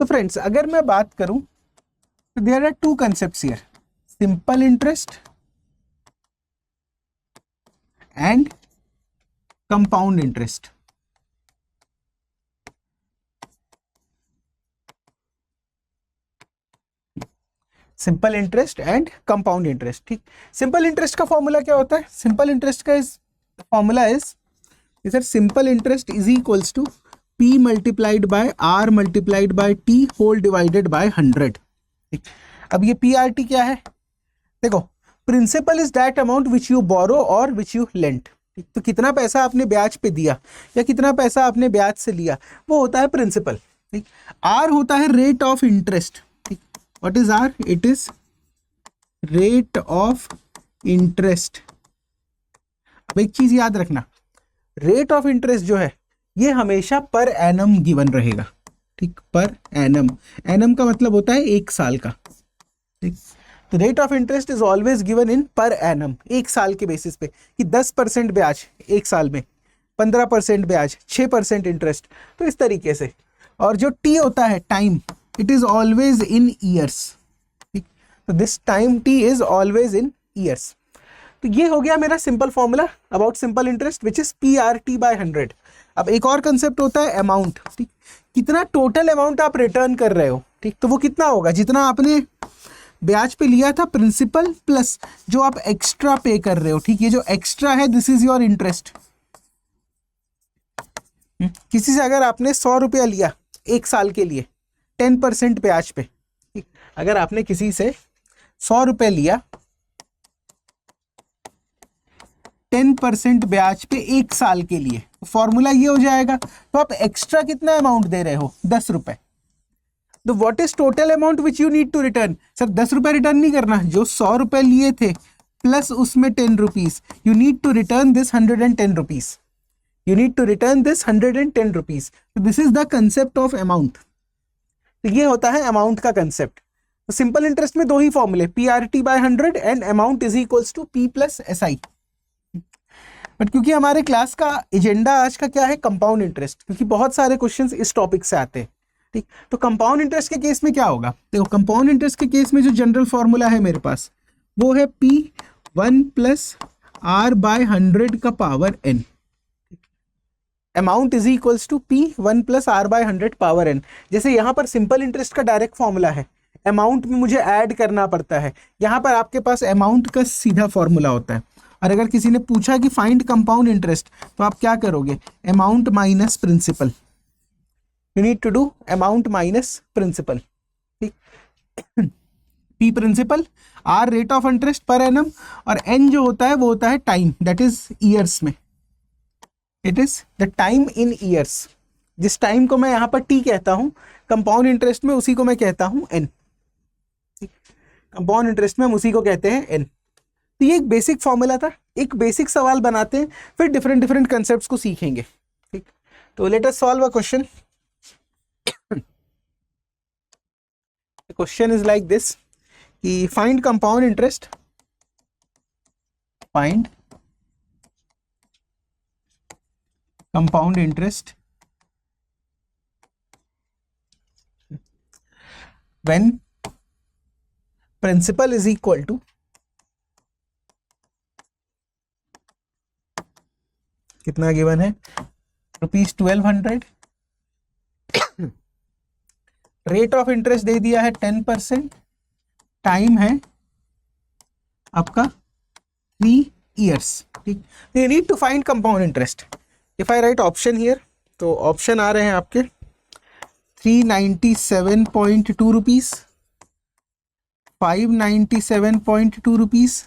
तो फ्रेंड्स अगर मैं बात करूं तो there are two concepts here, simple interest and compound interest. Simple interest and compound interest. ठीक, सिंपल इंटरेस्ट का फॉर्मूला क्या होता है? सिंपल इंटरेस्ट का formula is sir simple interest is equals to P multiplied by R multiplied by T whole divided by 100। ठीक, अब ये PRT क्या है? देखो, principal is that amount which you borrow और विच यू लेंट। तो कितना पैसा आपने ब्याज पे दिया या कितना पैसा आपने ब्याज से लिया, वो होता है प्रिंसिपल। ठीक, R होता है रेट ऑफ इंटरेस्ट। ठीक, what is R? It is rate of interest. अब एक चीज याद रखना, रेट ऑफ इंटरेस्ट जो है ये हमेशा पर एनम गिवन रहेगा। ठीक, पर एनम, एनम का मतलब होता है एक साल का। ठीक, तो rate of interest is always given in per annum, एक साल के बेसिस पे, कि 10% ब्याज एक साल में, 15% ब्याज, 6% इंटरेस्ट, तो इस तरीके से। और जो टी होता है time, it is always in years. ठीक, तो this time T is always in years. तो ये हो गया मेरा simple formula about simple interest which is PRT by 100। अब एक और कंसेप्ट होता है अमाउंट। ठीक, कितना टोटल अमाउंट आप रिटर्न कर रहे हो। ठीक, तो वो कितना होगा? जितना आपने ब्याज पे लिया था प्रिंसिपल प्लस जो आप एक्स्ट्रा पे कर रहे हो। ठीक, ये जो एक्स्ट्रा है दिस इज योर इंटरेस्ट। किसी से अगर आपने 100 रुपया लिया एक साल के लिए 10% ब्याज पे, ठीक, अगर आपने किसी से 100 रुपये लिया 10% ब्याज पे एक साल के लिए, फॉर्मूला ये हो जाएगा। तो आप एक्स्ट्रा कितना अमाउंट दे रहे हो? 10 रुपए। तो what is total amount which you need to return? Sir 10 रुपए रिटर्न नहीं करना, जो 100 रुपए लिए थे प्लस उसमें 10 rupees, you need to return this 110 rupees. You need to return this 110 rupees. This is the concept of amount. तो ये होता है अमाउंट का कंसेप्ट। तो सिंपल इंटरेस्ट में दो ही फॉर्मूले, PRT by 100 and amount is equals to P plus SI। But क्योंकि हमारे क्लास का एजेंडा आज का क्या है? कंपाउंड इंटरेस्ट, क्योंकि बहुत सारे क्वेश्चंस इस टॉपिक से आते हैं। ठीक, तो कंपाउंड इंटरेस्ट के केस में क्या होगा? देखो, कंपाउंड इंटरेस्ट के केस में जो जनरल फॉर्मूला है मेरे पास वो है P1 प्लस R बाय 100 का power N। Amount is equals to P1 plus R by 100 power N। जैसे यहाँ पर सिंपल इंटरेस्ट का डायरेक्ट फॉर्मूला है, अमाउंट में मुझे ऐड करना पड़ता है। यहाँ पर आपके पास अमाउंट का सीधा फॉर्मूला होता है। और अगर किसी ने पूछा कि फाइंड कंपाउंड इंटरेस्ट, तो आप क्या करोगे? Amount minus principal. You need to do amount minus principal. ठीक, P principal, R rate of interest per annum, और N जो होता है वो होता है टाइम, दैट इज ईयर्स में। It is the time in years. जिस टाइम को मैं यहाँ पर T कहता हूँ, कंपाउंड इंटरेस्ट में उसी को मैं कहता हूँ N। कंपाउंड इंटरेस्ट में हम उसी को कहते हैं N। तो ये एक बेसिक फॉर्मूला था, एक बेसिक सवाल बनाते हैं, फिर डिफरेंट डिफरेंट कंसेप्ट्स को सीखेंगे। ठीक, तो let us solve a question. Question is like this कि find compound interest, find compound interest when principal is equal to कितना गिवन है? ₹1200। रेट ऑफ इंटरेस्ट दे दिया है 10%, टाइम है आपका 3 इयर्स। ठीक, you need to find compound interest. If I write option here, तो option आ रहे हैं आपके 397.2 rupees, 597.2 rupees,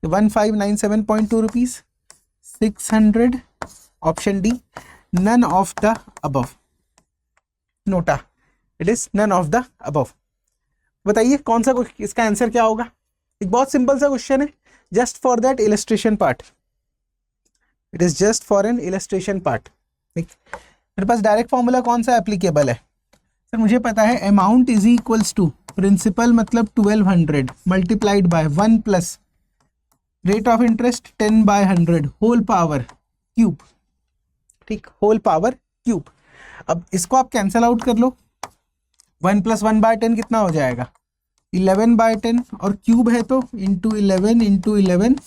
1597.2 rupees, 600, option D none of the above. NOTA, it is none of the above. बताइए कौन सा, इसका आंसर क्या होगा? एक बहुत सिंपल सा क्वेश्चन है, just for that illustration part. It is just for an illustration part. ठीक, मेरे पास डायरेक्ट फॉर्मूला कौन सा एप्लीकेबल है? सर मुझे पता है amount is equals to principal मतलब 1200 multiplied by 1 plus rate of interest 10 by 100 whole power cube. ठीक, होल पावर क्यूब। अब इसको आप कैंसिल आउट कर लो, 1 + 1/10 कितना हो जाएगा 11/10, और क्यूब है तो into 11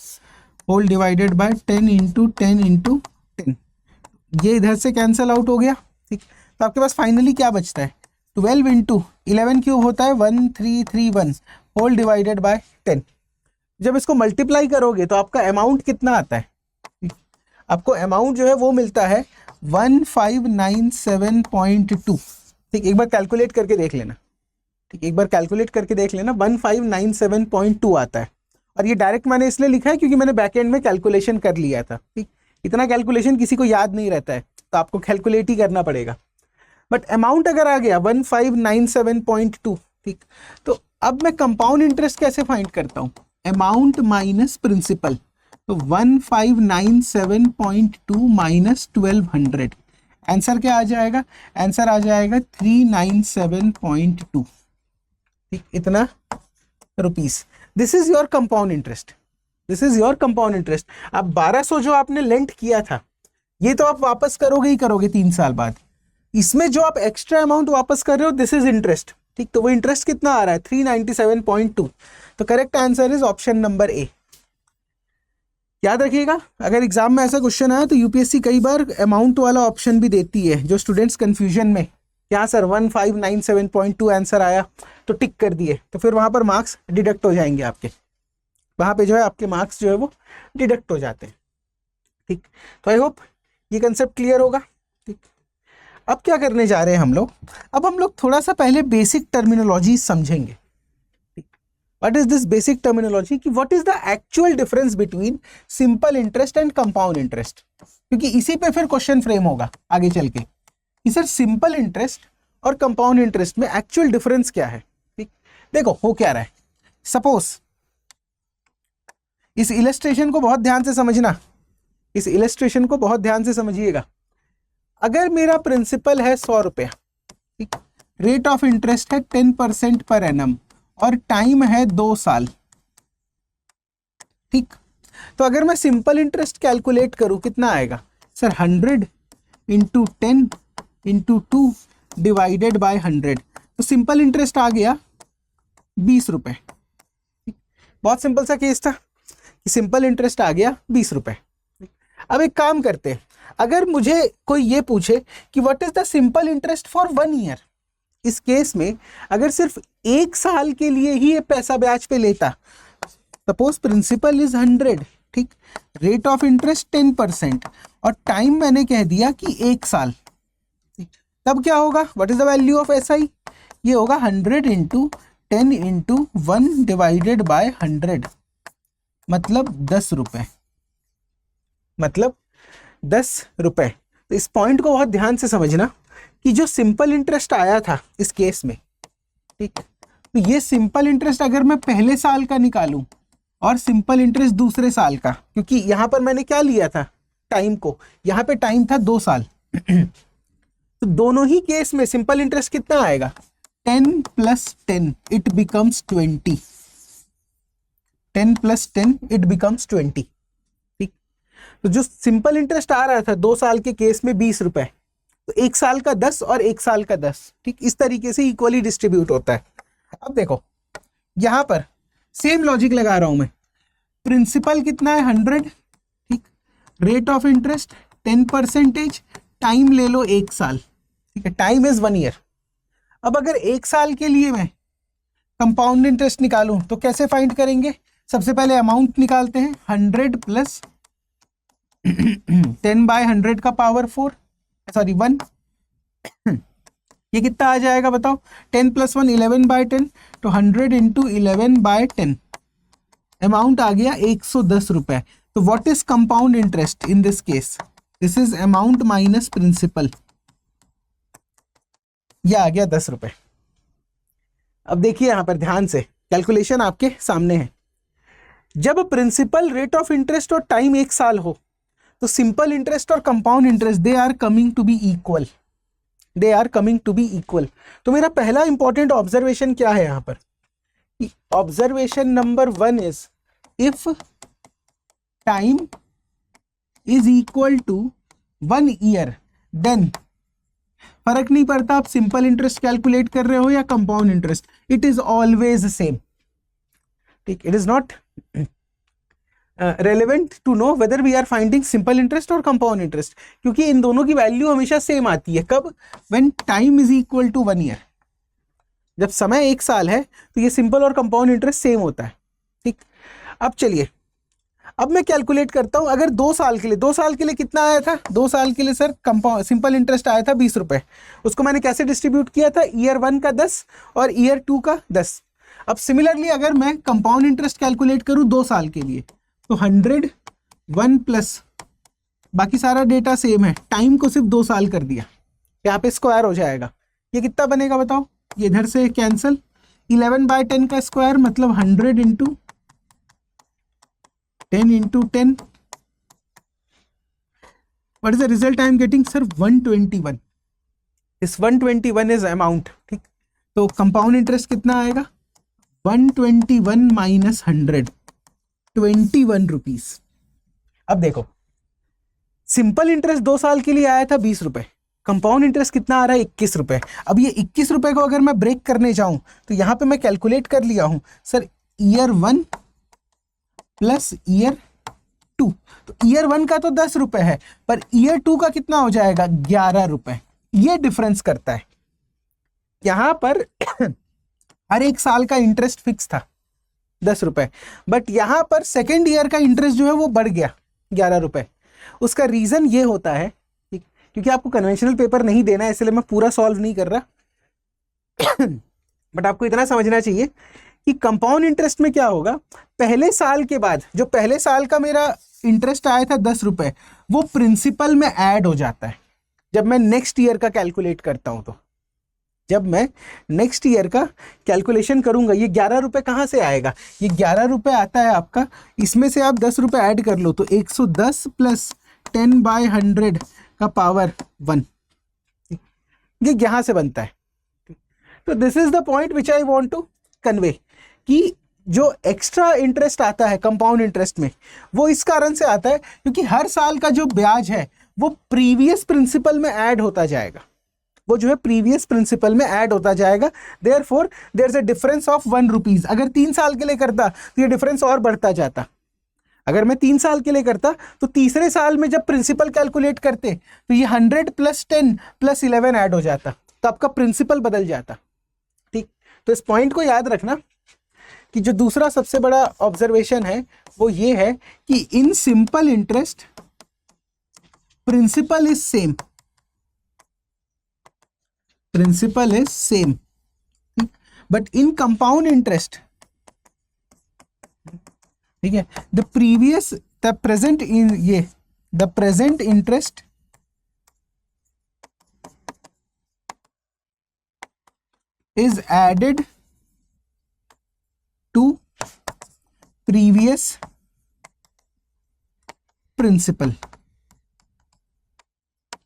whole divided by 10 into 10 ये इधर से कैंसिल आउट हो गया। ठीक, तो आपके पास फाइनली क्या बचता है 12 इंटू 11 क्यूब होता है 1331 होल डिवाइडेड बाय 10। जब इसको मल्टीप्लाई करोगे तो आपका अमाउंट कितना आता है, आपको अमाउंट जो है वो मिलता है 1597.2। ठीक, एक बार कैलकुलेट करके देख लेना। ठीक, एक बार कैलकुलेट करके देख लेना, 1597.2 आता है। और ये डायरेक्ट मैंने इसलिए लिखा है क्योंकि मैंने बैक एंड में कैलकुलेशन कर लिया था। ठीक, इतना कैलकुलेशन किसी को याद नहीं रहता है, तो आपको कैलकुलेट ही करना पड़ेगा। बट अमाउंट अगर आ गया 1597.2, ठीक, तो अब मैं कंपाउंड इंटरेस्ट कैसे फाइंड करता हूँ, अमाउंट माइनस प्रिंसिपल। तो 1597.2 माइनस 1200, आंसर क्या आ जाएगा, आंसर आ जाएगा 397.2। ठीक, इतना rupees. This is your compound interest, this is your compound interest. अब 1200 जो आपने लेंट किया था ये तो आप वापस करोगे ही करोगे 3 साल बाद। इसमें जो आप एक्स्ट्रा अमाउंट वापस कर रहे हो दिस इज इंटरेस्ट। ठीक, तो वो इंटरेस्ट कितना आ रहा है 397.2। तो correct answer is option number ए। याद रखिएगा, अगर एग्जाम में ऐसा क्वेश्चन आया तो यूपीएससी कई बार अमाउंट वाला ऑप्शन भी देती है, जो स्टूडेंट्स कंफ्यूजन में क्या सर 1597.2 आंसर आया तो टिक कर दिए, तो फिर वहां पर मार्क्स डिडक्ट हो जाएंगे आपके, वहां पे जो है आपके मार्क्स जो है वो डिडक्ट हो जाते हैं। ठीक, तो आई होप ये कंसेप्ट क्लियर होगा। ठीक, अब क्या करने जा रहे हैं हम लोग, अब हम लोग थोड़ा सा पहले बेसिक टर्मिनोलॉजी समझेंगे। What is this basic terminology, कि what is the actual difference between simple interest and compound interest, क्योंकि इसी पे फिर क्वेश्चन फ्रेम होगा आगे चल के कि सर सिंपल इंटरेस्ट और कंपाउंड इंटरेस्ट में एक्चुअल डिफरेंस क्या है। ठीक, देखो हो क्या रहा है, सपोज इस इलस्ट्रेशन को बहुत ध्यान से समझना, इस इलस्ट्रेशन को बहुत ध्यान से समझिएगा। अगर मेरा प्रिंसिपल है 100 रुपया, ठीक, रेट ऑफ इंटरेस्ट है 10% पर एनम और टाइम है 2 साल। ठीक, तो अगर मैं सिंपल इंटरेस्ट कैलकुलेट करूं कितना आएगा sir 100 into 10 into 2 divided by 100, तो सिंपल इंटरेस्ट आ गया 20 रुपए। बहुत सिंपल सा केस था कि सिंपल इंटरेस्ट आ गया 20 रुपए। अब एक काम करते हैं, अगर मुझे कोई ये पूछे कि what is the simple interest for 1 year, इस केस में अगर सिर्फ 1 साल के लिए ही ये पैसा ब्याज पे लेता, सपोज प्रिंसिपल इज 100, ठीक, रेट ऑफ इंटरेस्ट 10% और टाइम मैंने कह दिया कि 1 साल, तब क्या होगा, what is the value of SI, ये होगा 100 इंटू 10 इंटू 1 डिवाइडेड बाय 100, मतलब 10 रुपए, मतलब 10 रुपए। तो इस पॉइंट को बहुत ध्यान से समझना कि जो सिंपल इंटरेस्ट आया था इस केस में, ठीक, तो ये सिंपल इंटरेस्ट अगर मैं पहले साल का निकालूं और सिंपल इंटरेस्ट दूसरे साल का, क्योंकि यहां पर मैंने क्या लिया था टाइम को, यहां पे टाइम था 2 साल तो दोनों ही केस में सिंपल इंटरेस्ट कितना आएगा 10 + 10 इट बिकम्स 20, 10 + 10 इट बिकम्स 20। ठीक, तो जो सिंपल इंटरेस्ट आ रहा था 2 साल के केस में 20 रुपए, तो 1 साल का 10 और 1 साल का 10, ठीक, इस तरीके से इक्वली डिस्ट्रीब्यूट होता है। अब देखो यहां पर सेम लॉजिक लगा रहा हूं मैं, प्रिंसिपल कितना है 100, ठीक, रेट ऑफ इंटरेस्ट 10%, टाइम ले लो 1 साल, ठीक है, टाइम इज 1 ईयर। अब अगर 1 साल के लिए मैं कंपाउंड इंटरेस्ट निकालूं तो कैसे फाइंड करेंगे, सबसे पहले अमाउंट निकालते हैं 100 प्लस 10/100 का पावर 4, सॉरी 1 ये कितना आ जाएगा बताओ, 10 + 1 11/10, तो 100 इंटू 11/10, अमाउंट आ गया 110 रुपए। तो what is compound interest in this case, this is amount minus principal, ये आ गया 10 रुपए। अब देखिए यहां पर ध्यान से, कैलकुलेशन आपके सामने है, जब प्रिंसिपल रेट ऑफ इंटरेस्ट और टाइम 1 साल हो तो सिंपल इंटरेस्ट और compound interest they are coming to be equal, they are coming to be equal. तो मेरा पहला इंपॉर्टेंट ऑब्जर्वेशन क्या है यहां पर, observation number 1 is if time is equal to 1 year then फर्क नहीं पड़ता आप सिंपल इंटरेस्ट कैलकुलेट कर रहे हो या compound interest, it is always same. ठीक, it is not relevant to know whether we are finding simple interest और कंपाउंड इंटरेस्ट, क्योंकि इन दोनों की वैल्यू हमेशा सेम आती है। कब? When time is equal to 1 year, जब समय 1 साल है तो ये सिंपल और कंपाउंड इंटरेस्ट सेम होता है। ठीक, अब चलिए, अब मैं कैलकुलेट करता हूं अगर 2 साल के लिए, 2 साल के लिए कितना आया था? 2 साल के लिए सर कंपाउंड सिंपल इंटरेस्ट आया था 20 रुपए। उसको मैंने कैसे डिस्ट्रीब्यूट किया था? ईयर 1 का 10 और ईयर 2 का 10। अब सिमिलरली अगर मैं कंपाउंड इंटरेस्ट कैलकुलेट करूं 2 साल के लिए तो 100 1 प्लस बाकी सारा डेटा सेम है, टाइम को सिर्फ 2 साल कर दिया, यहाँ पे स्क्वायर हो जाएगा। ये कितना बनेगा बताओ? ये इधर से कैंसिल, 11/10 का स्क्वायर मतलब 100 into 10 into 10। What is the result I am getting sir? 121। इस 121 इज अमाउंट। ठीक, तो कंपाउंड इंटरेस्ट कितना आएगा? 121 माइनस 100, 21 रुपीज। अब देखो, सिंपल इंटरेस्ट 2 साल के लिए आया था 20 रुपए, कंपाउंड इंटरेस्ट कितना आ रहा है? 21 रुपए। अब ये 21 रुपए को अगर मैं ब्रेक करने जाऊं तो यहां पे मैं कैलकुलेट कर लिया हूं सर, ईयर 1 प्लस ईयर 2, तो ईयर 1 का तो 10 रुपए है, पर ईयर 2 का कितना हो जाएगा? 11 रुपए। ये डिफरेंस करता है। यहां पर हर 1 साल का इंटरेस्ट फिक्स था 10 रुपए, बट यहां पर सेकेंड ईयर का इंटरेस्ट जो है वो बढ़ गया 11 रुपए। उसका रीजन ये होता है क्योंकि आपको कन्वेंशनल पेपर नहीं देना है, इसलिए मैं पूरा सॉल्व नहीं कर रहा बट आपको इतना समझना चाहिए कि कंपाउंड इंटरेस्ट में क्या होगा, पहले साल के बाद जो पहले साल का मेरा इंटरेस्ट आया था 10 रुपए, वो प्रिंसिपल में ऐड हो जाता है जब मैं नेक्स्ट ईयर का कैलकुलेट करता हूं। तो जब मैं नेक्स्ट ईयर का कैलकुलेशन करूंगा, ये 11 रुपए कहां से आएगा? ये 11 रुपए आता है आपका, इसमें से आप 10 रुपए ऐड कर लो तो 110 प्लस 10/100 का पावर 1, ये यहां से बनता है। तो this is the point which I want to convey कि जो एक्स्ट्रा इंटरेस्ट आता है कंपाउंड इंटरेस्ट में, वो इस कारण से आता है क्योंकि हर साल का जो ब्याज है वो प्रीवियस प्रिंसिपल में ऐड होता जाएगा, वो जो है प्रीवियस प्रिंसिपल में ऐड होता जाएगा। Therefore there is a difference of 1 rupees. अगर 3 साल के लिए करता तो ये डिफरेंस और बढ़ता जाता। अगर मैं 3 साल के लिए करता तो तीसरे साल में जब प्रिंसिपल कैलकुलेट करते तो ये 100 प्लस 10 प्लस 11 ऐड हो जाता, तो आपका प्रिंसिपल बदल जाता। ठीक, तो इस पॉइंट को याद रखना कि जो दूसरा सबसे बड़ा ऑब्जर्वेशन है वो ये है कि in simple interest principal is same, principal is same, but in compound interest, ठीक है, the present interest is added to previous principal.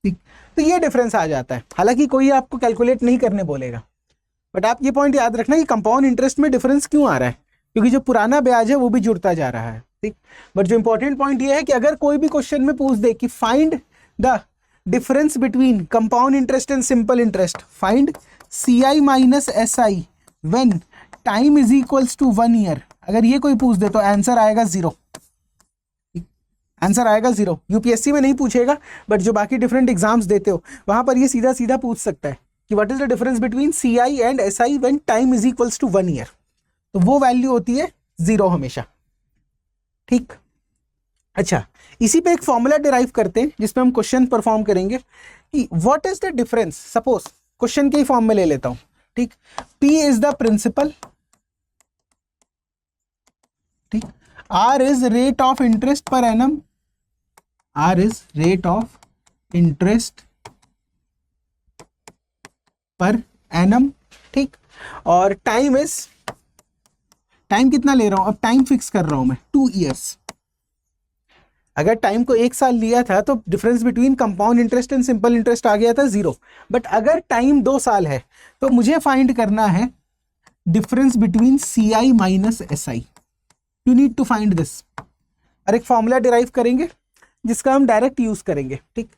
ठीक, तो ये डिफरेंस आ जाता है। हालांकि कोई आपको कैलकुलेट नहीं करने बोलेगा, बट आप ये पॉइंट याद रखना कि कंपाउंड इंटरेस्ट में डिफरेंस क्यों आ रहा है, क्योंकि जो पुराना ब्याज है वो भी जुड़ता जा रहा है। ठीक, बट जो इंपॉर्टेंट पॉइंट ये है कि अगर कोई भी क्वेश्चन में पूछ दे कि find the difference between compound interest and simple interest, find CI minus SI when time is equals to 1 year, अगर ये कोई पूछ दे तो आंसर आएगा 0, आंसर आएगा 0। यूपीएससी में नहीं पूछेगा, बट जो बाकी डिफरेंट एग्जाम्स देते हो वहां पर ये सीधा सीधा पूछ सकता है कि what is the difference between CI and SI when time is equals to 1 year, तो वो वैल्यू होती है 0 हमेशा। ठीक, अच्छा, इसी पे एक फॉर्मूला डिराइव करते हैं जिसमें हम क्वेश्चन परफॉर्म करेंगे कि what is the difference. Suppose question के ही फॉर्म में ले लेता हूं। ठीक, P इज द प्रिंसिपल, ठीक, R is rate of interest per annum, R is rate of interest per annum, ठीक, और टाइम इज, टाइम कितना ले रहा हूं, अब टाइम फिक्स कर रहा हूं मैं 2 इयर्स। अगर टाइम को 1 साल लिया था तो difference between compound interest and simple interest आ गया था 0, बट अगर टाइम 2 साल है तो मुझे फाइंड करना है difference between CI minus SI। You need to find this, और एक फॉर्मूला डिराइव करेंगे जिसका हम डायरेक्ट यूज करेंगे। ठीक,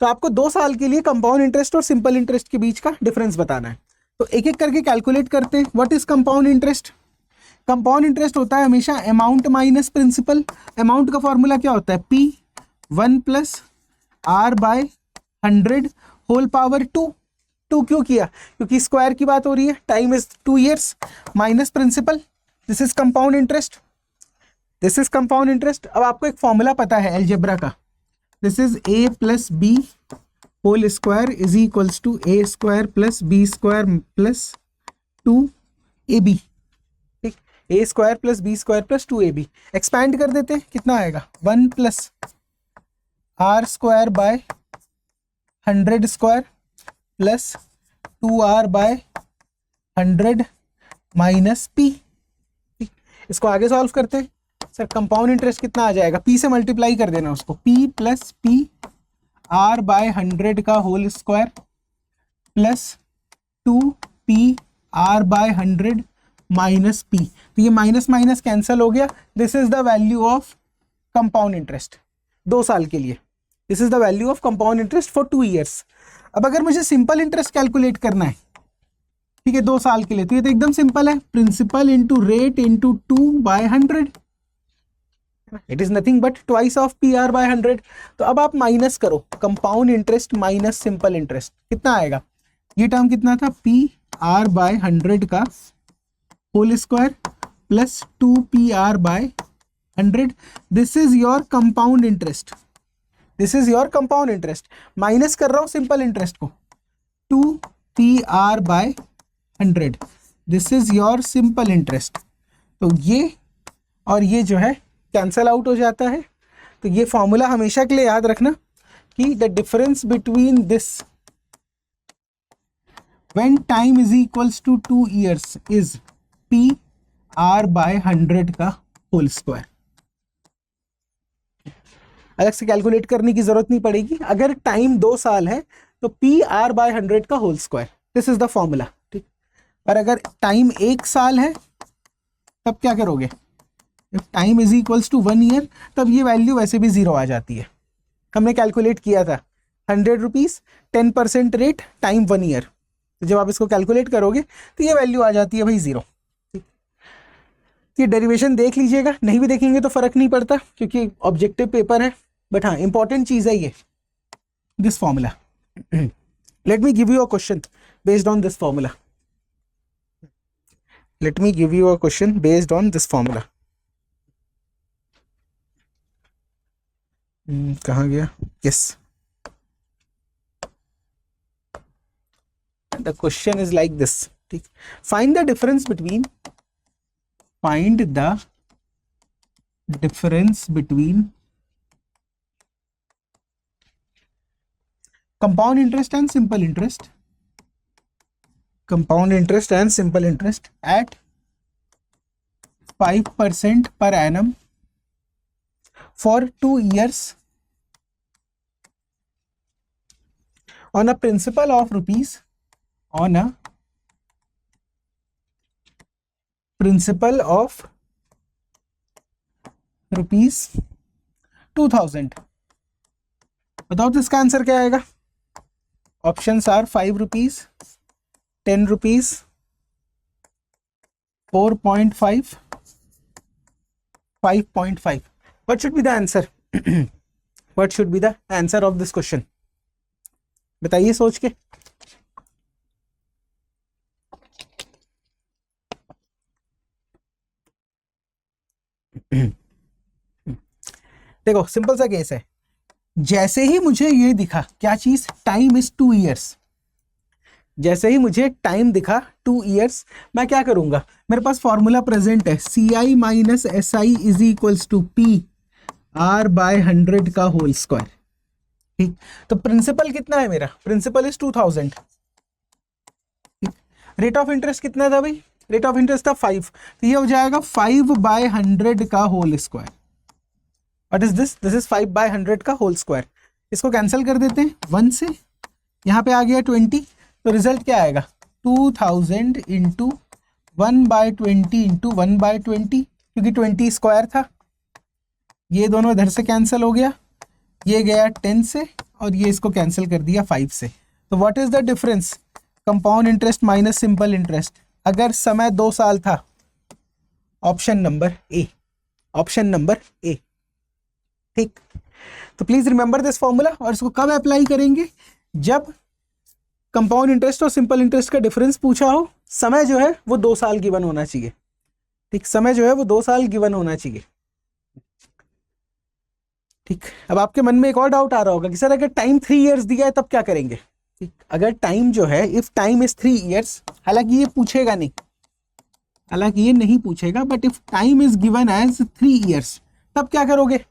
तो आपको 2 साल के लिए कंपाउंड इंटरेस्ट और सिंपल इंटरेस्ट के बीच का डिफरेंस बताना है। तो एक एक करके कैलकुलेट करते हैं। What is compound interest? Compound interest होता है हमेशा अमाउंट माइनस प्रिंसिपल। अमाउंट का फॉर्मूला क्या होता है? P 1 plus R by 100 whole power 2। 2 क्यों किया? क्योंकि स्क्वायर की बात हो रही है। Time is 2 years minus principal. This is compound interest. This is compound interest. अब आपको एक फॉर्मूला पता है अलजेब्रा का। This is A plus B whole square is equals to A square plus B square plus 2AB। ठीक, A square plus B square plus 2AB। Expand कर देते हैं, कितना आएगा? 1 plus R square by 100 square plus 2R by 100 minus P। इसको आगे solve करते हैं। सर कंपाउंड इंटरेस्ट कितना आ जाएगा? P से मल्टीप्लाई कर देना उसको। P plus P R by 100 का whole square plus 2P R by 100 minus P। तो ये माइनस माइनस कैंसिल हो गया। This is the value of compound interest 2 साल के लिए। This is the value of compound interest for 2 years। अब अगर मुझे सिंपल इंटरेस्ट कैलकुलेट करना है, ठीक है, 2 साल के लिए, तो ये तो एकदम सिंपल है। Principal into rate into 2 by 100। It is nothing but twice of PR by 100। तो अब आप माइनस करो compound interest minus simple interest, कितना आएगा? ये टर्म कितना था? PR बाय 100 का whole square plus 2PR by 100। This is your compound interest. This is your compound interest. Minus कर रहा हूं सिंपल इंटरेस्ट को, 2PR by 100। This is your simple interest. तो ये और ये जो है कैंसल आउट हो जाता है। तो ये फॉर्मूला हमेशा के लिए याद रखना कि the difference between this when time is equals to 2 years is PR by 100 का होल स्क्वायर। अलग से कैलकुलेट करने की जरूरत नहीं पड़ेगी। अगर टाइम 2 साल है तो PR बाय 100 का whole square, this is the formula. ठीक, पर अगर टाइम 1 साल है तब क्या करोगे? Time is equals to 1 year, तब ये वैल्यू वैसे भी 0 आ जाती है। हमने कैलकुलेट किया था 100 रुपीज 10% रेट टाइम 1 year। तो जब आप इसको कैलकुलेट करोगे तो ये वैल्यू आ जाती है भाई 0। ये डेरिवेशन देख लीजिएगा, नहीं भी देखेंगे तो फर्क नहीं पड़ता क्योंकि ऑब्जेक्टिव पेपर है। बट हाँ, इंपॉर्टेंट चीज है ये, this formula. Let me give you a question based on this formula. Let me give you a question based on this formula. कहाँ गया? Yes, the question is like this. ठीक, find the difference between compound interest and simple interest at 5% per annum for 2 years on a principal of rupees 2000। बताओ तो इसका answer क्या आएगा? Options are 5 rupees, 10 rupees, 4.5, 5.5। What should be the answer? What should be the answer of this question? बताइए सोच के। देखो simple सा केस है। जैसे ही मुझे ये दिखा क्या चीज, टाइम इज 2 years, जैसे ही मुझे टाइम दिखा 2 years, मैं क्या करूंगा? मेरे पास फॉर्मूला प्रेजेंट है, CI minus SI is equals to PR by 100 का होल स्क्वायर। ठीक, तो प्रिंसिपल कितना है मेरा? Principal is 2000। Rate of interest कितना था भाई? रेट ऑफ इंटरेस्ट था 5, तो ये हो जाएगा 5 बाय 100 का whole square. What is this? This is 5 by 100 का होल स्क्वायर। इसको कैंसिल कर देते हैं 1 से, यहाँ पे आ गया 20, तो रिजल्ट क्या आएगा? 2000 इंटू 1 बाय 20 इंटू 1 बाय 20, क्योंकि 20 स्क्वायर था। ये दोनों इधर से कैंसिल हो गया, ये गया 10 से और ये इसको कैंसिल कर दिया 5 से। तो what is the difference? Compound interest minus simple interest. अगर समय 2 साल था, option number A, option number A. ठीक, तो प्लीज रिमेंबर दिस फॉर्मूला। और इसको कब अप्लाई करेंगे? जब कंपाउंड इंटरेस्ट और सिंपल इंटरेस्ट का डिफरेंस पूछा हो, समय जो है वो 2 साल गिवन होना चाहिए। ठीक, समय जो है वो 2 साल गिवन होना चाहिए। ठीक, अब आपके मन में एक और डाउट आ रहा होगा कि सर अगर टाइम 3 इयर्स दिया है तब क्या करेंगे? ठीक, अगर टाइम जो है, इफ टाइम इज 3 इयर्स, हालांकि ये पूछेगा नहीं, हालांकि ये नहीं पूछेगा, but if time is given as 3 years तब क्या करोगे?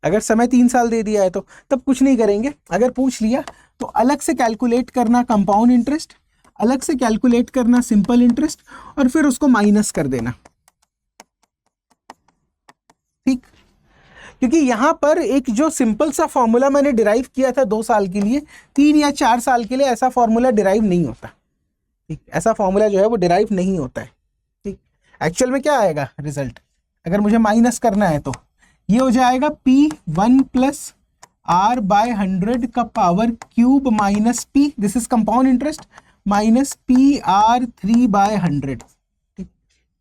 अगर समय 3 साल दे दिया है तो तब कुछ नहीं करेंगे। अगर पूछ लिया तो अलग से कैलकुलेट करना कंपाउंड इंटरेस्ट, अलग से कैलकुलेट करना सिंपल इंटरेस्ट, और फिर उसको माइनस कर देना। ठीक, क्योंकि यहां पर एक जो सिंपल सा फॉर्मूला मैंने डिराइव किया था 2 साल के लिए, 3 या 4 साल के लिए ऐसा फॉर्मूला डिराइव नहीं होता। ठीक, ऐसा फॉर्मूला जो है वो डिराइव नहीं होता है। ठीक, एक्चुअल में क्या आएगा रिजल्ट? अगर मुझे माइनस करना है तो ये हो जाएगा P1 प्लस R बाय 100 का power cube minus P, this is compound interest, minus PR3 by 100।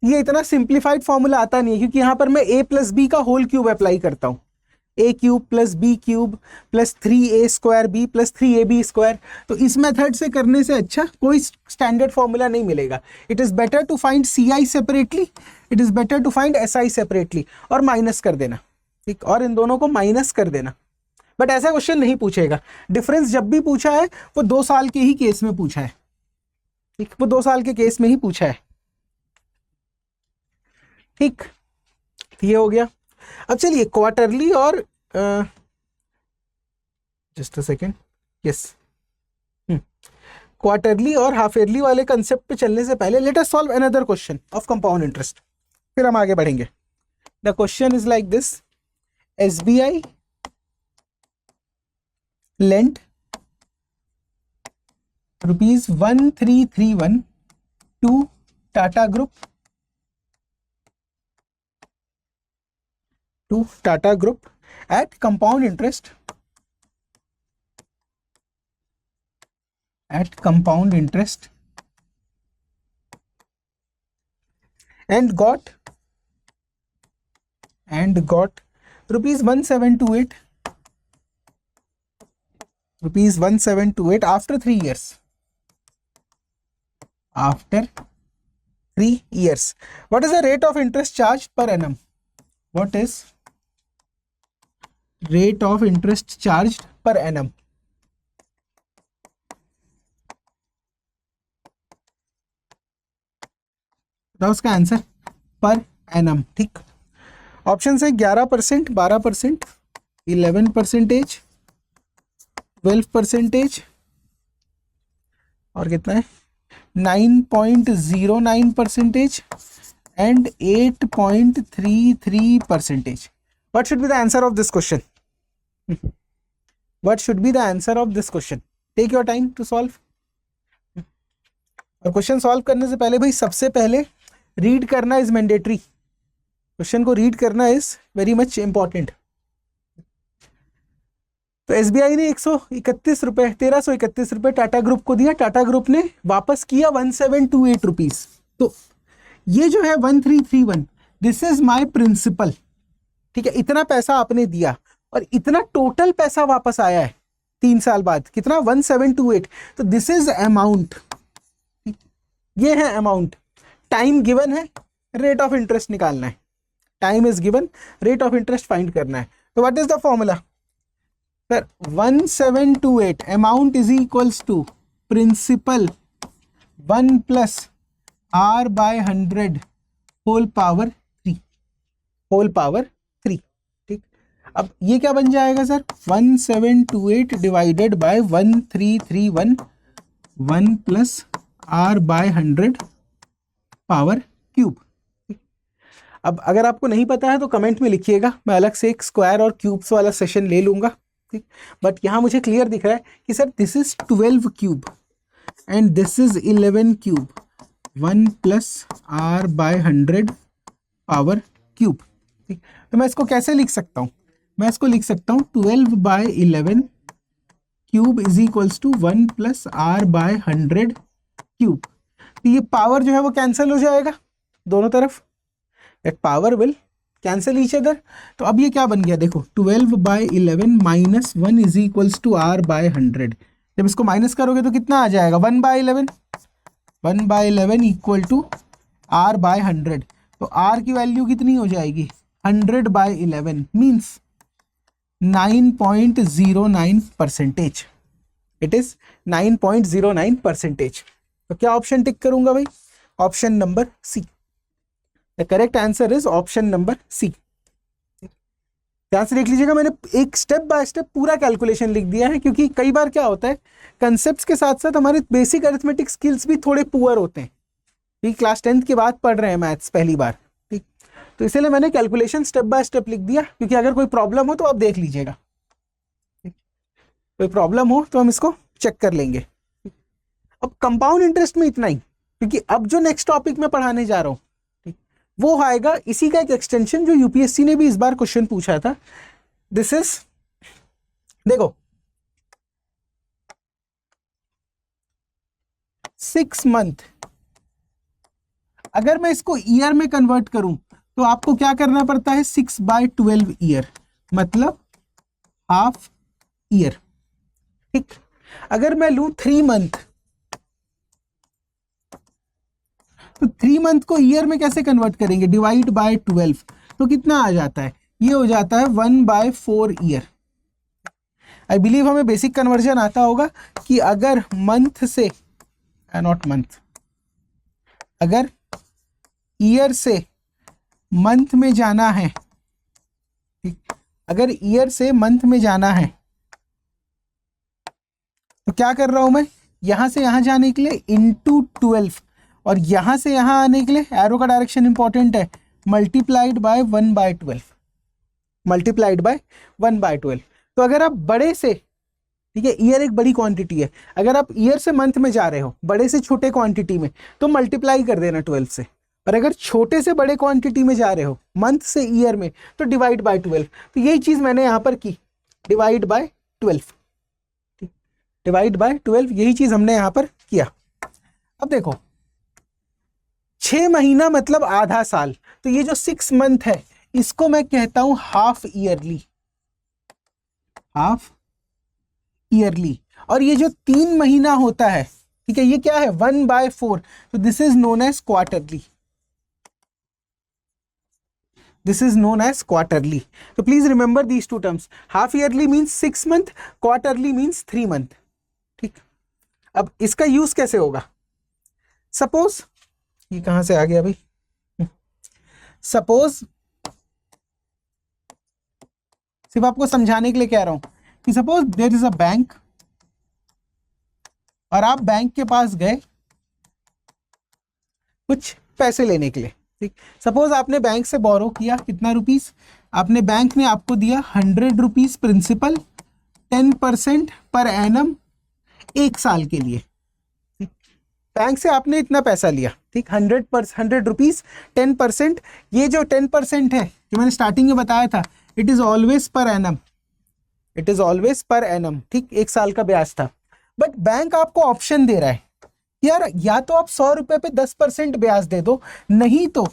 ये इतना सिंप्लीफाइड फॉर्मूला आता नहीं है, क्योंकि यहां पर मैं a प्लस बी का होल क्यूब अप्लाई करता हूं। a cube plus B cube plus 3a square B plus 3ab square. तो इस मेथड से करने से अच्छा कोई स्टैंडर्ड फॉर्मूला नहीं मिलेगा। It is better to find ci separately, it is better to find si separately, और माइनस कर देना। ठीक, और इन दोनों को माइनस कर देना। बट ऐसा क्वेश्चन नहीं पूछेगा। डिफरेंस जब भी पूछा है वो 2 साल के ही केस में पूछा है। ठीक, वो 2 साल के केस में ही पूछा है। ठीक, ये हो गया। अब चलिए क्वार्टरली और just a second, yes, quarterly और हाफ ईयरली वाले कंसेप्ट पे चलने से पहले late us solve another question of compound interest, फिर हम आगे बढ़ेंगे। The question is like this, SBI lent ₹1331 to Tata Group, at compound interest and got ₹1728 after 3 years. After 3 years, what is the rate of interest charged per annum? What is rate of interest charged per annum? बताओ उसका answer, per annum. ठीक, option है 11%, 12%, 11%, 12%, और कितना है 9.09% and 8.33%. What should be the answer of this question? What should be the answer of this question? Take your time to solve. और question solve करने से पहले भाई सबसे पहले रीड करना इज मैंडेटरी। क्वेश्चन को रीड करना इज वेरी मच इंपॉर्टेंट। तो SBI ने 131 रुपए, 1331 रुपए टाटा ग्रुप को दिया, टाटा ग्रुप ने वापस किया 1728 रुपीज। तो ये जो है 1331, दिस इज माय प्रिंसिपल। ठीक है, इतना पैसा आपने दिया और इतना टोटल पैसा वापस आया है 3 साल बाद, कितना 1728। तो दिस इज अमाउंट, ये है अमाउंट। टाइम गिवन है, रेट ऑफ इंटरेस्ट निकालना है। Time is given, rate of interest find करना है। तो what is the formula sir? 1728 amount is equals to principal 1 plus R by 100 whole power 3, whole power 3। ठीक, अब ये क्या बन जाएगा sir? 1728 divided by 1331, 1 plus R by 100 power cube. अब अगर आपको नहीं पता है तो कमेंट में लिखिएगा, मैं अलग से एक स्क्वायर और क्यूब्स वाला सेशन ले लूंगा। ठीक, बट यहां मुझे क्लियर दिख रहा है कि sir this is 12 cube and this is 11 cube, 1 plus R by 100 power cube. ठीक, तो मैं इसको कैसे लिख सकता हूं? मैं इसको लिख सकता हूँ 12/11 cube is equals to 1 plus R by 100 cube. तो ये पावर जो है वो कैंसिल हो जाएगा दोनों तरफ, that power will cancel each other. तो अब ये क्या बन गया देखो, 12/11 minus 1 is equals to R by 100। जब इसको माइनस करोगे तो कितना आ जाएगा, 1/11। 1/11 इक्वल टू आर बाय 100। तो आर की वैल्यू कितनी हो जाएगी, 100/11 मीन्स 9.09%। It is 9.09%। तो क्या ऑप्शन टिक करूंगा भाई, option number C. The correct answer is option number C. ध्यान से देख लीजिएगा, मैंने एक स्टेप बाय स्टेप पूरा कैलकुलेशन लिख दिया है, क्योंकि कई बार क्या होता है कंसेप्ट्स के साथ साथ हमारे बेसिक अरिथमेटिक स्किल्स भी थोड़े पुअर होते हैं। ठीक, क्लास 10th के बाद पढ़ रहे हैं मैथ्स पहली बार, ठीक, तो इसीलिए मैंने कैलकुलेशन स्टेप बाय स्टेप लिख दिया, क्योंकि अगर कोई प्रॉब्लम हो तो आप देख लीजिएगा, कोई प्रॉब्लम हो तो हम इसको चेक कर लेंगे। अब कंपाउंड इंटरेस्ट में इतना ही, क्योंकि अब जो नेक्स्ट टॉपिक में पढ़ाने जा रहा हूं ठीक, वो आएगा इसी का एक एक्सटेंशन जो यूपीएससी ने भी इस बार क्वेश्चन पूछा था। दिस इज, देखो 6 मंथ, अगर मैं इसको ईयर में कन्वर्ट करूं तो आपको क्या करना पड़ता है, 6/12 ईयर, मतलब हाफ ईयर। ठीक, अगर मैं लूं 3 मंथ, तो 3 मंथ को ईयर में कैसे कन्वर्ट करेंगे, डिवाइड बाय 12, तो कितना आ जाता है, ये हो जाता है 1/4 ईयर। आई बिलीव हमें बेसिक कन्वर्जन आता होगा कि अगर मंथ से, नॉट मंथ, अगर ईयर से मंथ में जाना है, ठीक, अगर ईयर से मंथ में जाना है तो क्या कर रहा हूं मैं, यहां से यहां जाने के लिए इंटू 12, और यहां से यहां आने के लिए एरो का डायरेक्शन इंपॉर्टेंट है, मल्टीप्लाइड बाय 1/12, मल्टीप्लाइड बाय 1/12। तो अगर आप बड़े से, ठीक है, ईयर एक बड़ी क्वांटिटी है, अगर आप ईयर से मंथ में जा रहे हो बड़े से छोटे क्वांटिटी में तो मल्टीप्लाई कर देना 12 से, और अगर छोटे से बड़े क्वांटिटी में जा रहे हो मंथ से ईयर में तो डिवाइड बाय 12। तो यही चीज मैंने यहां पर की, डिवाइड बाय 12, डिवाइड बाय 12, यही चीज हमने यहां पर किया। अब देखो 6 महीना मतलब आधा साल, तो ये जो 6 मंथ है इसको मैं कहता हूं हाफ ईयरली, हाफ ईयरली। और ये जो 3 महीना होता है, ठीक है, ये क्या है 1/4, तो this is known as quarterly, this is known as quarterly. तो please remember these two terms, half yearly means 6 month, quarterly means 3 month. ठीक, अब इसका यूज कैसे होगा, सपोज, ये कहां से आ गया भाई, सपोज सिर्फ आपको समझाने के लिए कह रहा हूं कि suppose there is a bank, और आप बैंक के पास गए कुछ पैसे लेने के लिए। ठीक, सपोज आपने बैंक से बोरो किया, कितना रुपीस, आपने, बैंक ने आपको दिया 100 रुपीज प्रिंसिपल, 10% पर एनम 1 साल के लिए। बैंक से आपने इतना पैसा लिया, ठीक, 100 रुपीज 10%, ये जो 10% है जो मैंने स्टार्टिंग में बताया था, it is always per annum, it is always per annum. ठीक, 1 साल का ब्याज था, बट बैंक आपको ऑप्शन दे रहा है यार, या तो आप 100 रुपए पे 10% ब्याज दे दो, नहीं तो,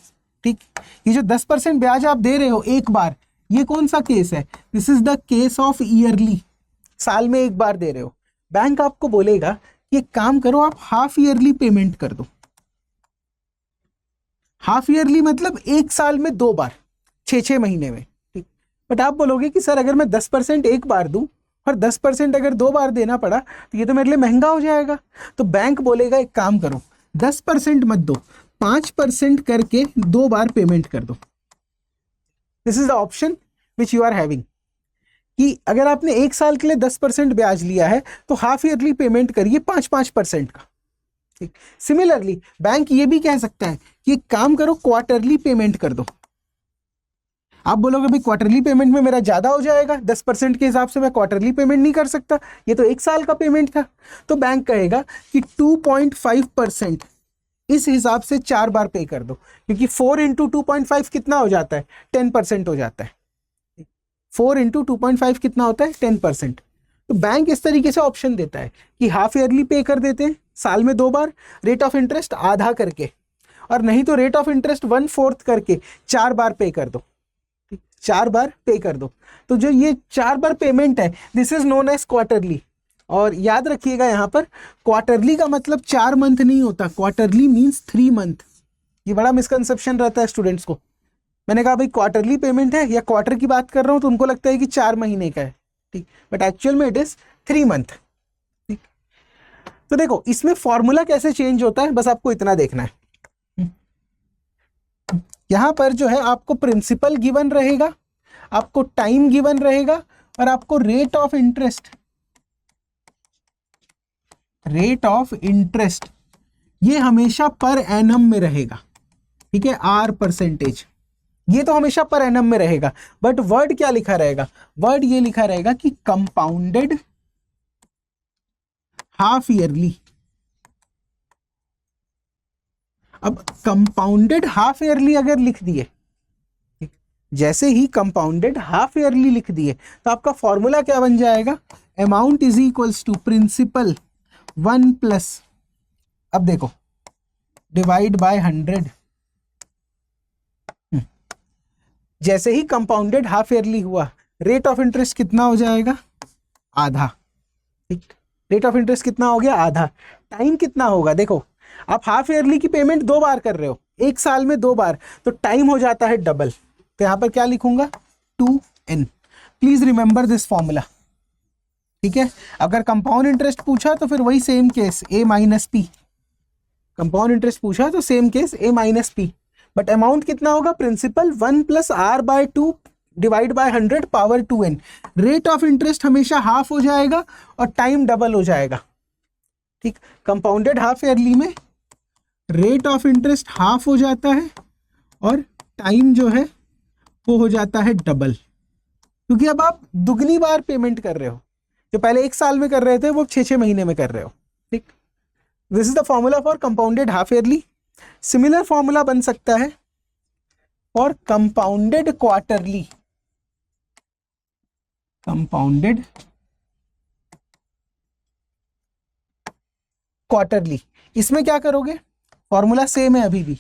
ठीक, ये जो 10% ब्याज आप दे रहे हो एक बार, ये कौन सा केस है, this is the case of yearly, साल में एक बार दे रहे हो। बैंक आपको बोलेगा ये काम करो, आप हाफ ईयरली पेमेंट कर दो। हाफ ईयरली मतलब 1 साल में 2 बार, 6 महीने में। ठीक, बट आप बोलोगे कि सर अगर मैं 10% एक बार दूं और 10% अगर 2 बार देना पड़ा तो ये तो मेरे लिए महंगा हो जाएगा। तो बैंक बोलेगा एक काम करो, 10% मत दो, 5% करके 2 बार पेमेंट कर दो। This is the option which you are having, कि अगर आपने 1 साल के लिए 10% ब्याज लिया है तो हाफ ईयरली पेमेंट करिए 5% का। ठीक, सिमिलरली बैंक ये भी कह सकता है कि एक काम करो, क्वार्टरली पेमेंट कर दो। आप बोलोगे भाई क्वार्टरली पेमेंट में मेरा ज्यादा हो जाएगा, 10% के हिसाब से मैं क्वार्टरली पेमेंट नहीं कर सकता, ये तो 1 साल का पेमेंट था। तो बैंक कहेगा कि 2.5% इस हिसाब से 4 बार पे कर दो, क्योंकि 4 × 2.5 कितना हो जाता है, 10% हो जाता है। 4 इंटू 2.5 कितना होता है 10%। तो बैंक इस तरीके से ऑप्शन देता है कि हाफ ईयरली पे कर देते हैं, साल में 2 बार, रेट ऑफ इंटरेस्ट आधा करके, और नहीं तो रेट ऑफ इंटरेस्ट 1/4 करके 4 बार पे कर दो, 4 बार पे कर दो। तो जो ये 4 बार पेमेंट है, this is known as quarterly. और याद रखिएगा यहाँ पर क्वार्टरली का मतलब 4 मंथ नहीं होता, क्वार्टरली मीन्स 3 मंथ। ये बड़ा मिसकंसेप्शन रहता है स्टूडेंट्स को। मैंने कहा भाई क्वार्टरली पेमेंट है या क्वार्टर की बात कर रहा हूँ, तो उनको लगता है कि 4 महीने का है, ठीक, बट एक्चुअल में इट इज 3 मंथ। ठीक, तो देखो इसमें फॉर्मूला कैसे चेंज होता है, बस आपको इतना देखना है। यहां पर जो है आपको प्रिंसिपल गिवन रहेगा, आपको टाइम गिवन रहेगा, और आपको रेट ऑफ इंटरेस्ट, ये हमेशा पर एनम में रहेगा। ठीक है, आर परसेंटेज, ये तो हमेशा पर एनम में रहेगा। बट वर्ड क्या लिखा रहेगा, वर्ड ये लिखा रहेगा कि कंपाउंडेड हाफ ईयरली। अब कंपाउंडेड हाफ ईयरली अगर लिख दिए, जैसे ही कंपाउंडेड हाफ ईयरली लिख दिए, तो आपका फॉर्मूला क्या बन जाएगा, amount is equals to principal 1 plus, अब देखो, डिवाइड बाय 100। जैसे ही कंपाउंडेड हाफ ईयरली हुआ, रेट ऑफ इंटरेस्ट कितना हो जाएगा, आधा। ठीक, रेट ऑफ इंटरेस्ट कितना हो गया, आधा। टाइम कितना होगा, देखो आप हाफ ईयरली की पेमेंट 2 बार कर रहे हो, एक साल में 2 बार, तो टाइम हो जाता है डबल। तो यहां पर क्या लिखूंगा, 2n। Please remember this formula. ठीक है, अगर कंपाउंड इंटरेस्ट पूछा तो फिर वही same case a minus P, compound interest पूछा तो same case a minus P. But amount कितना होगा, principal 1 plus r by 2 divide by 100 power 2n। Rate of interest हमेशा हाफ हो जाएगा और टाइम डबल हो जाएगा। ठीक, कंपाउंडेड हाफ ईयरली में रेट ऑफ इंटरेस्ट हाफ हो जाता है और टाइम जो है वो हो जाता है डबल, क्योंकि अब आप दुगनी बार पेमेंट कर रहे हो। जो पहले 1 साल में कर रहे थे वो 6-6 महीने में कर रहे हो। ठीक, this is the formula for compounded half yearly. Similar formula बन सकता है for compounded quarterly. Compounded quarterly, इसमें क्या करोगे, फॉर्मूला सेम है अभी भी,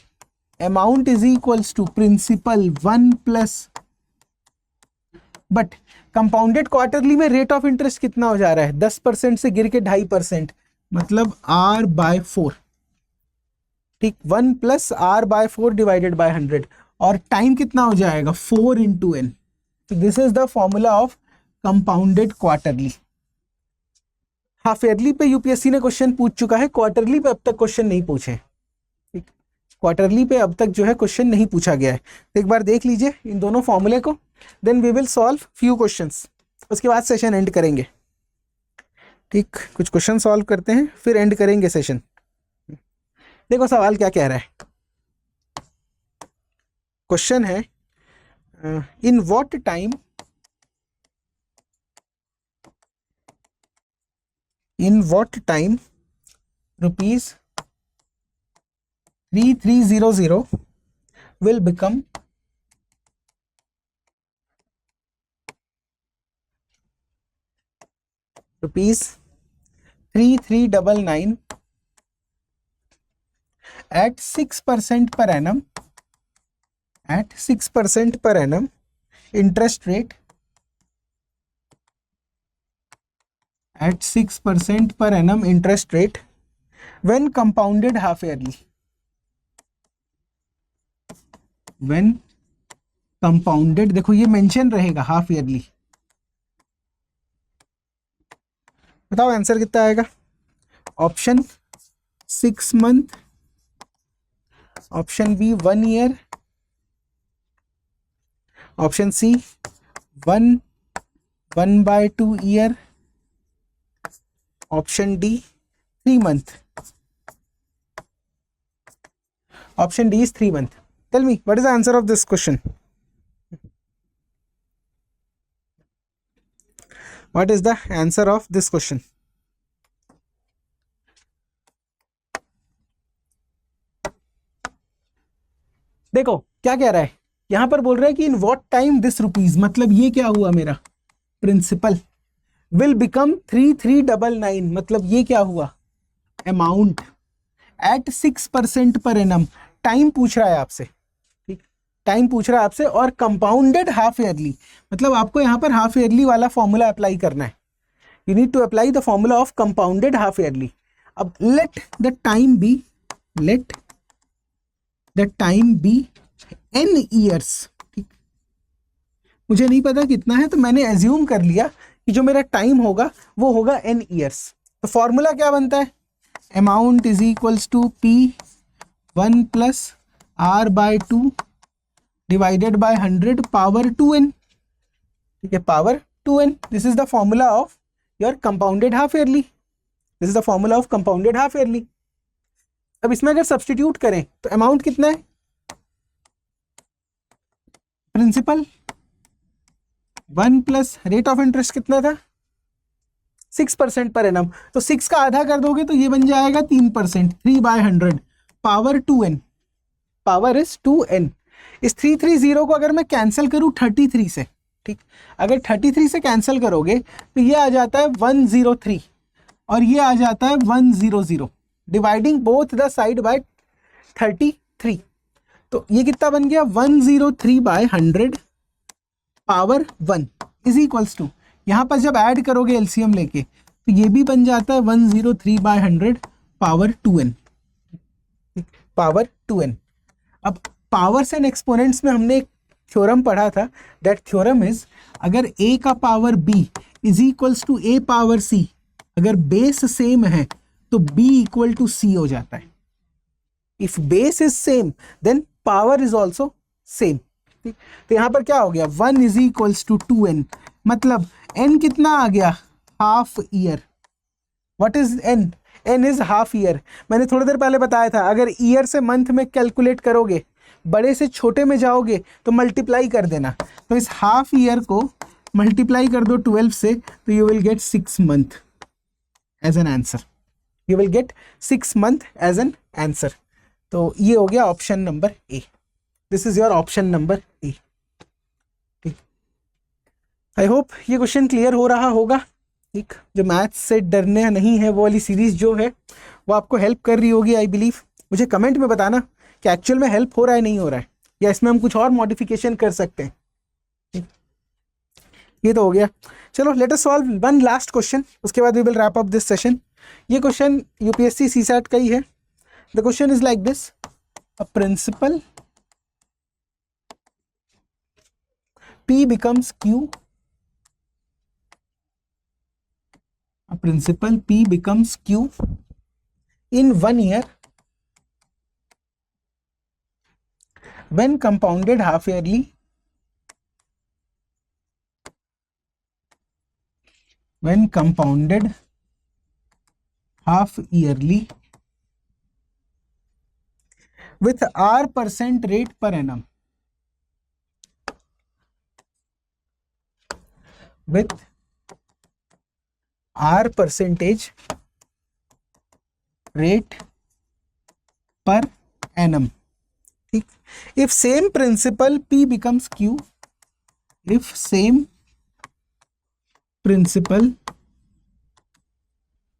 amount is equals to principal 1 plus, but compounded quarterly में रेट ऑफ इंटरेस्ट कितना हो जा रहा है, 10% से गिर के 2.5%, मतलब r/4। ठीक, 1 प्लस r/4 डिवाइडेड बाय 100, और टाइम कितना हो जाएगा, 4 इंटू n। तो this is the formula of compounded quarterly. Half yearly पे यूपीएससी ने क्वेश्चन पूछ चुका है, क्वार्टरली पे अब तक क्वेश्चन नहीं पूछे। ठीक, क्वार्टरली पे अब तक जो है क्वेश्चन नहीं पूछा गया है। तो एक बार देख लीजिए इन दोनों फॉर्मूले को, then we will solve few questions, उसके बाद सेशन एंड करेंगे। ठीक, कुछ क्वेश्चन सॉल्व करते हैं फिर एंड करेंगे सेशन। देखो सवाल क्या कह रहा है, क्वेश्चन है in what time, rupees 3300 will become rupees 3399 at 6% per annum, interest rate at 6% per annum interest rate when compounded half yearly, when compounded, देखो ये मेंशन रहेगा हाफ ईयरली। बताओ आंसर कितना आएगा, option 6 month, option B 1 year, option C 1/2 year, option D 3 month, option D is 3 month. Tell me what is the answer of this question, what is the answer of this question? देखो क्या कह रहा है, यहां पर बोल रहा है कि in what time this rupees, मतलब ये क्या हुआ मेरा प्रिंसिपल विल बिकम 3399, मतलब ये क्या हुआ amount at 6% per annum. Time पूछ रहा है आपसे, ठीक, टाइम पूछ रहा है आपसे, और कंपाउंडेड हाफ ईयरली, मतलब आपको यहाँ पर हाफ ईयरली वाला फॉर्मूला अप्लाई करना है। You need to apply the formula of compounded half yearly. अब let the time be n years, ठीक, मुझे नहीं पता कितना है, तो मैंने एज्यूम कर लिया कि जो मेरा टाइम होगा वो होगा n ईयर्स। तो फॉर्मूला क्या बनता है, amount is equals to P1 plus R/2 divided by 100 power 2n, ठीक है, power 2n। This is the formula of your compounded half yearly, this is the formula of compounded half yearly. अब इसमें अगर substitute करें तो amount कितना है, principal 1 plus rate of interest कितना था 6% पर एनम, तो 6 का आधा कर दोगे तो ये बन जाएगा 3%, 3/100 power 2n, power is 2n। इस 330 को अगर मैं कैंसिल करूं 33 से, ठीक, अगर 33 से कैंसिल करोगे तो ये आ जाता है 103 और ये आ जाता है 100, dividing both the side by 33, तो ये कितना बन गया 103/100 पावर 1 इज इक्वल्स टू, यहां पर जब ऐड करोगे एलसीएम लेके तो ये भी बन जाता है 103/100 पावर 2n, पावर 2n। अब पावर्स एंड एक्सपोनेंट्स में हमने एक थ्योरम पढ़ा था, दैट थ्योरम इज अगर a का power b is equals to a power c, अगर बेस सेम है तो b इक्वल टू c हो जाता है। If base is same then power is also same. तो यहां पर क्या हो गया 1 इज इक्वल्स टू 2n, मतलब n कितना आ गया half year. What is n, n is half year. मैंने थोड़ी देर पहले बताया था अगर ईयर से मंथ में कैलकुलेट करोगे, बड़े से छोटे में जाओगे तो मल्टीप्लाई कर देना, तो इस हाफ ईयर को मल्टीप्लाई कर दो 12 से तो you will get 6 month as an answer, you will get 6 month as an answer. तो ये हो गया option number A, this is your option number A, ठीक। आई होप ये क्वेश्चन क्लियर हो रहा होगा, ठीक, जो मैथ्स से डरने नहीं है वो वाली सीरीज जो है वो आपको हेल्प कर रही होगी आई बिलीव। मुझे कमेंट में बताना कि एक्चुअल में हेल्प हो रहा है नहीं हो रहा है, या इसमें हम कुछ और मॉडिफिकेशन कर सकते हैं, ठीक? ये तो हो गया। चलो let us solve one last question, उसके बाद we will wrap up this session. ये क्वेश्चन यूपीएससी सीसैट का ही है। The question is like this, a principal P becomes Q, a principal P becomes Q in 1 year when compounded half yearly with R% rate per annum, with R percentage rate per annum, ठीक। if same principal P becomes Q, if same principal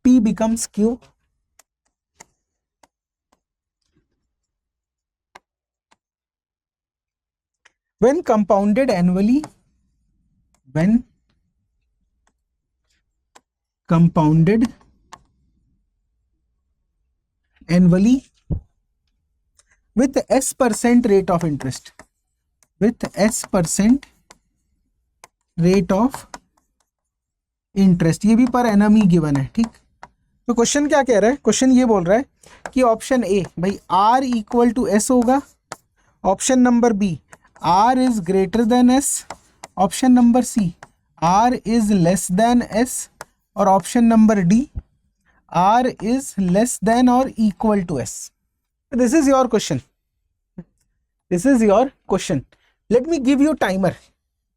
P becomes Q when compounded annually, when compounded annually with S% rate of interest, with S% rate of interest, ये भी per annum ही given है, ठीक। तो question क्या कह रहा है, question ये बोल रहा है कि ऑप्शन ए भाई R इक्वल टू एस होगा, option number B R is greater than S, option number C R is less than S, और option number D R is less than और equal to S. This is your question, this is your question. Let me give you timer,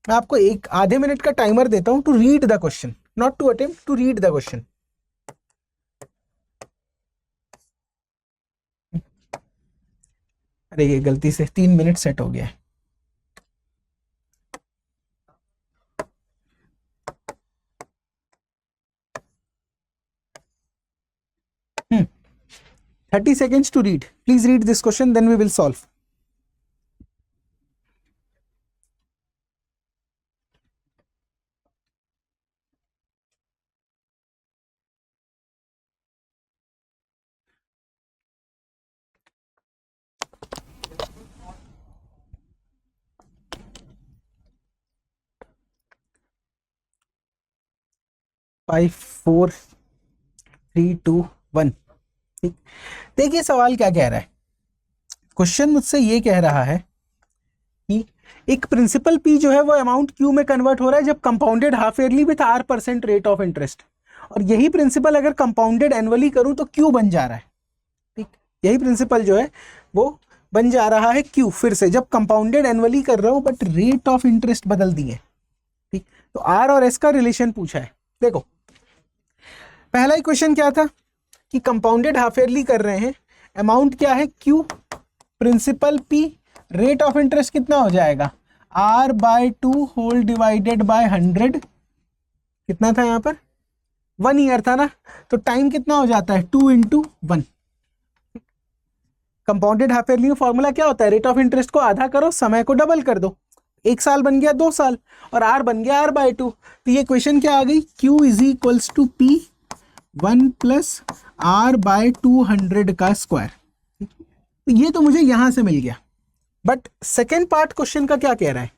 मैं आपको एक आधे minute का timer देता हूं to read the question, not to attempt, to read the question. अरे ये गलती से 3 मिनट सेट हो गया है। 30 seconds to read. Please read this question, then we will solve. Five four three two one. ठीक, देखिए सवाल क्या कह रहा है। क्वेश्चन मुझसे ये कह रहा है कि एक प्रिंसिपल पी जो है वो अमाउंट क्यू में कन्वर्ट हो रहा है जब compounded half yearly with R% rate of interest, और यही प्रिंसिपल अगर कंपाउंडेड एनुअली करूं तो क्यू बन जा रहा है। ठीक, यही प्रिंसिपल जो है वो बन जा रहा है क्यू, फिर से जब कंपाउंडेड एनुअली कर रहा हूं बट रेट ऑफ इंटरेस्ट बदल दिए। ठीक, तो आर और एस का रिलेशन पूछा है। देखो पहला ही क्वेश्चन क्या था कि कंपाउंडेड हाफ ईयरली कर रहे हैं, अमाउंट क्या है Q, principal P, rate of interest कितना हो जाएगा R/2 होल डिवाइडेड बाय 100। कितना था यहाँ पर 1 ईयर था ना, तो टाइम कितना हो जाता है 2 × 1। कंपाउंडेड हाफ ईयरली में फॉर्मूला क्या होता है, रेट ऑफ इंटरेस्ट को आधा करो, समय को डबल कर दो, 1 साल बन गया 2 साल, और R बन गया R/2। तो ये क्वेश्चन क्या आ गई, Q = P 1 + R/200 का स्क्वायर। ये तो मुझे यहां से मिल गया। बट सेकेंड पार्ट क्वेश्चन का क्या कह रहा है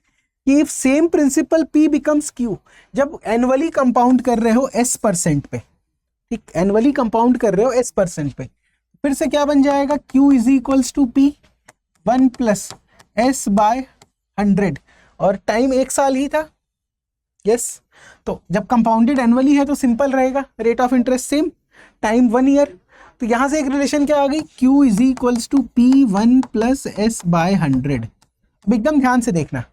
कि if same principal P becomes Q, जब एनुअली कंपाउंड कर रहे हो S% पे। ठीक, एनुअली कंपाउंड कर रहे हो S% पे, फिर से क्या बन जाएगा Q = P 1 + S/100, और टाइम 1 साल ही था। यस, तो जब कंपाउंडेड एनुअली है तो सिंपल रहेगा, rate of interest same, time 1 year. तो यहां से एक रिलेशन क्या आ गई, Q = P 1 + S/100। अब एकदम ध्यान से देखना,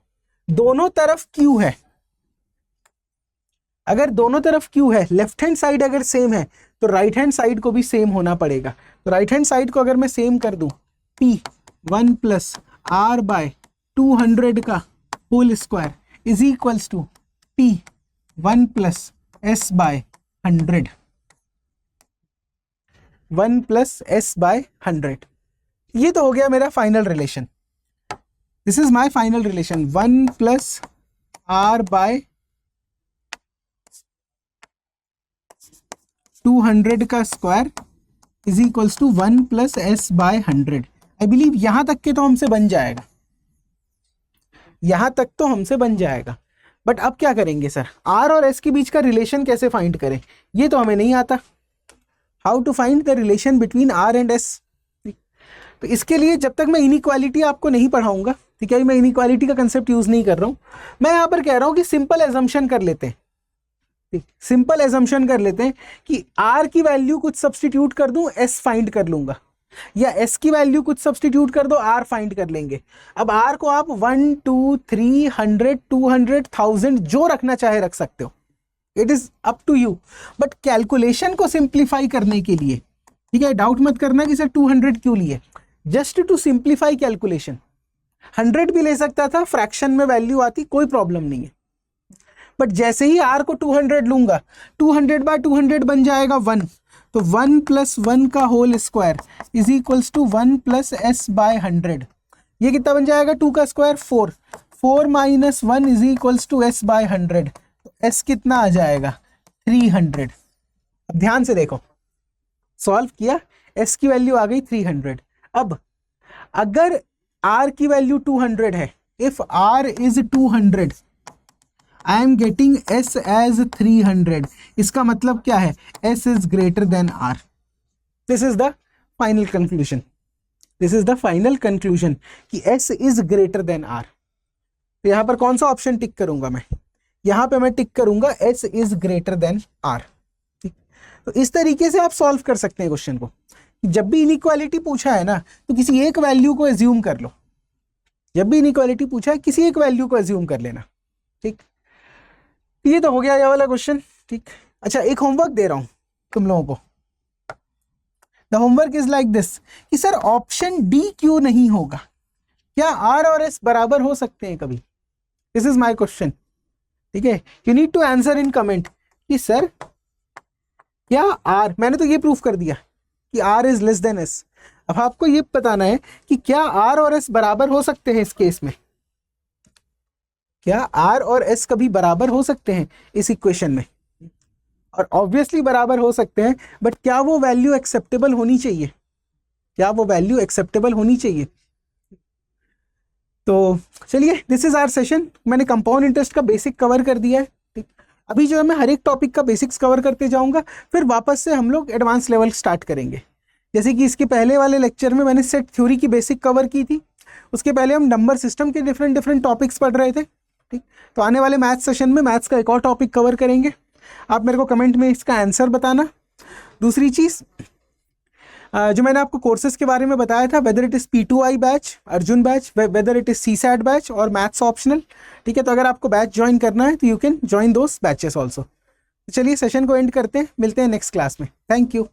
दोनों तरफ Q है, अगर दोनों तरफ Q है, लेफ्ट हैंड साइड अगर सेम है तो राइट हैंड साइड को भी सेम होना पड़ेगा। तो राइट हैंड साइड को अगर मैं सेम कर दूं, P 1 + R/200 का whole square = P 1 + S/100, 1 + S/100। ये तो हो गया मेरा final relation. This is my final relation, 1 + R/200 का स्क्वायर = 1 + S/100। आई बिलीव यहां तक के तो हमसे बन जाएगा, यहां तक तो हमसे बन जाएगा। बट अब क्या करेंगे सर, R और S के बीच का रिलेशन कैसे फाइंड करें, ये तो हमें नहीं आता। How to find the relation between R and S। तो इसके लिए जब तक मैं इनइक्वालिटी आपको नहीं पढ़ाऊंगा, ठीक है, मैं इनइक्वालिटी का कंसेप्ट यूज नहीं कर रहा हूं, मैं यहां पर कह रहा हूं कि सिंपल एजम्पशन कर लेते हैं। ठीक, सिंपल एजम्पशन कर लेते हैं कि R की वैल्यू कुछ सब्सटीट्यूट कर दूं, S फाइंड कर लूंगा, या S की वैल्यू कुछ सब्सटीट्यूट कर दो, R फाइंड कर लेंगे। अब R को आप 1 2 3 100 200 1000 जो रखना चाहे रख सकते हो, it is up to you. But calculation को सिंप्लीफाई करने के लिए, ठीक है, डाउट मत करना कि सर 200 क्यों लिए, जस्ट टू सिंप्लीफाई कैलकुलेशन 100 भी ले सकता था, फ्रैक्शन में वैल्यू आती, कोई प्रॉब्लम नहीं है। बट जैसे ही R को 200 लूंगा, 200/200 बन जाएगा 1, तो 1 + 1 का होल स्क्वायर = 1 + S/100। ये कितना बन जाएगा, 2 का स्क्वायर 4, 4 - 1 = S/100। तो S कितना आ जाएगा 300। अब ध्यान से देखो, सॉल्व किया, S की वैल्यू आ गई 300। अब अगर R की वैल्यू 200 है, if R is 200, I am getting S as 300। इसका मतलब क्या है, S is greater than R। This is the final conclusion, this is the final conclusion कि S is greater than R। तो यहां पर कौन सा ऑप्शन टिक करूंगा मैं, यहां पे मैं टिक करूंगा S is greater than R। ठीक, तो इस तरीके से आप सॉल्व कर सकते हैं क्वेश्चन को। जब भी इनइक्वालिटी पूछा है ना, तो किसी एक वैल्यू को एज्यूम कर लो, जब भी इनइक्वालिटी पूछा है किसी एक वैल्यू को एज्यूम कर लेना। ठीक, ये तो हो गया ये वाला क्वेश्चन। ठीक, अच्छा एक होमवर्क दे रहा हूं तुम लोगों को। The homework is like this कि सर ऑप्शन डी क्यों नहीं होगा, क्या R और S बराबर हो सकते हैं कभी, दिस इज माय क्वेश्चन। ठीक है, you need to answer in comment कि सर क्या R, मैंने तो ये प्रूफ कर दिया कि R is less then S। अब आपको ये बताना है कि क्या R और S बराबर हो सकते हैं इस केस में, क्या R और S कभी बराबर हो सकते हैं इस इक्वेशन में, और ऑब्वियसली बराबर हो सकते हैं, बट क्या वो वैल्यू एक्सेप्टेबल होनी चाहिए, क्या वो वैल्यू एक्सेप्टेबल होनी चाहिए। तो चलिए, दिस इज आवर सेशन। मैंने कंपाउंड इंटरेस्ट का बेसिक कवर कर दिया है, ठीक। अभी जो है मैं हर एक टॉपिक का बेसिक्स कवर करते जाऊंगा, फिर वापस से हम लोग एडवांस लेवल स्टार्ट करेंगे। जैसे कि इसके पहले वाले लेक्चर में मैंने सेट थ्योरी की बेसिक कवर की थी, उसके पहले हम नंबर सिस्टम के डिफरेंट डिफरेंट टॉपिक्स पढ़ रहे थे, ठीक। तो आने वाले मैथ्स सेशन में मैथ्स का एक और टॉपिक कवर करेंगे। आप मेरे को कमेंट में इसका आंसर बताना। दूसरी चीज़, जो मैंने आपको कोर्सेज के बारे में बताया था, whether it is P2I batch, Arjun batch, whether it is CSAT batch और मैथ्स ऑप्शनल, ठीक है। तो अगर आपको बैच ज्वाइन करना है तो you can join those batches also. चलिए सेशन को एंड करते हैं, मिलते हैं नेक्स्ट क्लास में। Thank you.